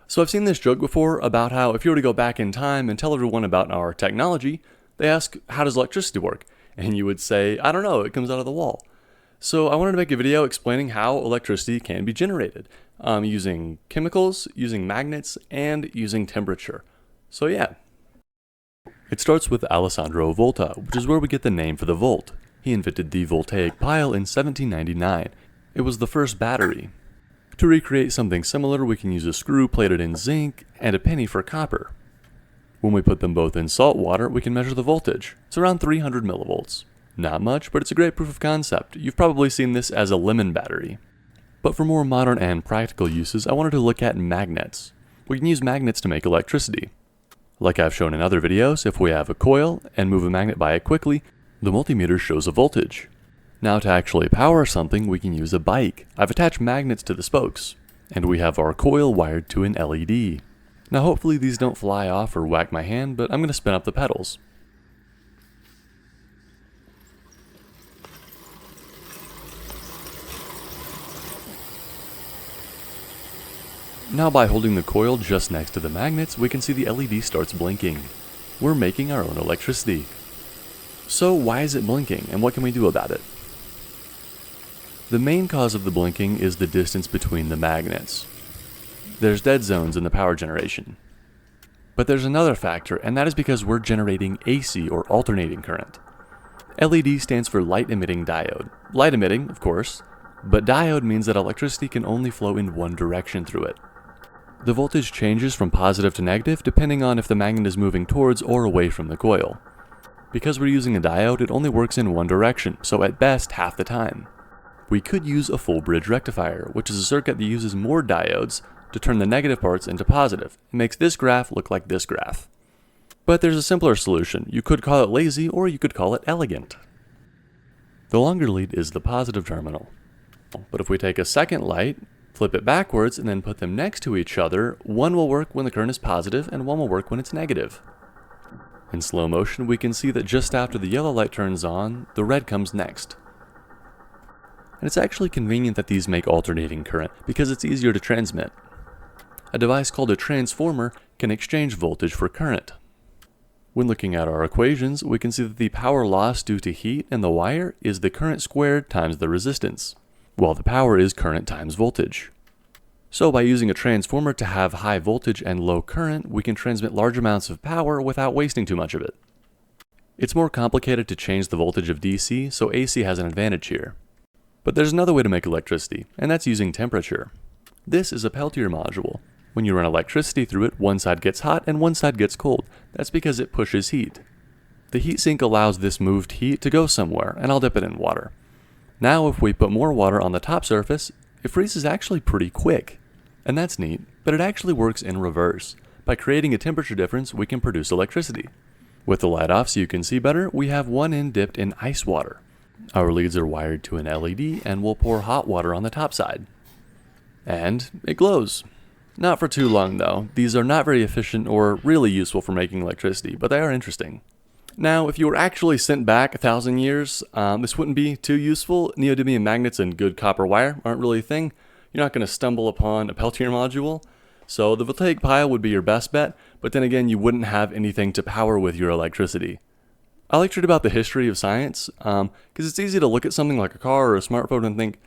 So I've seen this joke before about how if you were to go back in time and tell everyone about our technology, they ask, how does electricity work? And you would say, I don't know, it comes out of the wall. So I wanted to make a video explaining how electricity can be generated, using chemicals, using magnets, and using temperature. So yeah. It starts with Alessandro Volta, which is where we get the name for the volt. He invented the Voltaic pile in 1799. It was the first battery. To recreate something similar, we can use a screw plated in zinc and a penny for copper. When we put them both in salt water, we can measure the voltage. It's around 300 millivolts. Not much, but it's a great proof of concept. You've probably seen this as a lemon battery. But for more modern and practical uses, I wanted to look at magnets. We can use magnets to make electricity. Like I've shown in other videos, if we have a coil and move a magnet by it quickly, the multimeter shows a voltage. Now to actually power something, we can use a bike. I've attached magnets to the spokes, and we have our coil wired to an LED. Now hopefully these don't fly off or whack my hand, but I'm going to spin up the pedals. Now by holding the coil just next to the magnets, we can see the LED starts blinking. We're making our own electricity. So why is it blinking, and what can we do about it? The main cause of the blinking is the distance between the magnets. There's dead zones in the power generation. But there's another factor, and that is because we're generating AC, or alternating current. LED stands for light emitting diode. Light emitting, of course, but diode means that electricity can only flow in one direction through it. The voltage changes from positive to negative depending on if the magnet is moving towards or away from the coil. Because we're using a diode, it only works in one direction, so at best half the time. We could use a full bridge rectifier, which is a circuit that uses more diodes to turn the negative parts into positive. It makes this graph look like this graph. But there's a simpler solution. You could call it lazy, or you could call it elegant. The longer lead is the positive terminal. But if we take a second light, flip it backwards, and then put them next to each other, one will work when the current is positive, and one will work when it's negative. In slow motion, we can see that just after the yellow light turns on, the red comes next. And it's actually convenient that these make alternating current, because it's easier to transmit. A device called a transformer can exchange voltage for current. When looking at our equations, we can see that the power loss due to heat in the wire is the current squared times the resistance, while the power is current times voltage. So by using a transformer to have high voltage and low current, we can transmit large amounts of power without wasting too much of it. It's more complicated to change the voltage of DC, so AC has an advantage here. But there's another way to make electricity, and that's using temperature. This is a Peltier module. When you run electricity through it, one side gets hot and one side gets cold. That's because it pushes heat. The heatsink allows this moved heat to go somewhere, and I'll dip it in water. Now if we put more water on the top surface, it freezes actually pretty quick. And that's neat, but it actually works in reverse. By creating a temperature difference, we can produce electricity. With the light off so you can see better, we have one end dipped in ice water. Our leads are wired to an LED, and we'll pour hot water on the top side. And it glows. Not for too long though. These are not very efficient or really useful for making electricity, but they are interesting. Now, if you were actually sent back 1,000 years, this wouldn't be too useful. Neodymium magnets and good copper wire aren't really a thing. You're not going to stumble upon a Peltier module. So the Voltaic pile would be your best bet, but then again, you wouldn't have anything to power with your electricity. I like to read about the history of science, because it's easy to look at something like a car or a smartphone and think,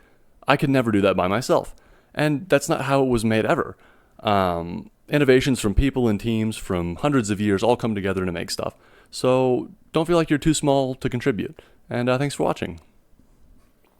I could never do that by myself. And that's not how it was made ever. Innovations from people and teams from hundreds of years all come together to make stuff. So don't feel like you're too small to contribute. And thanks for watching.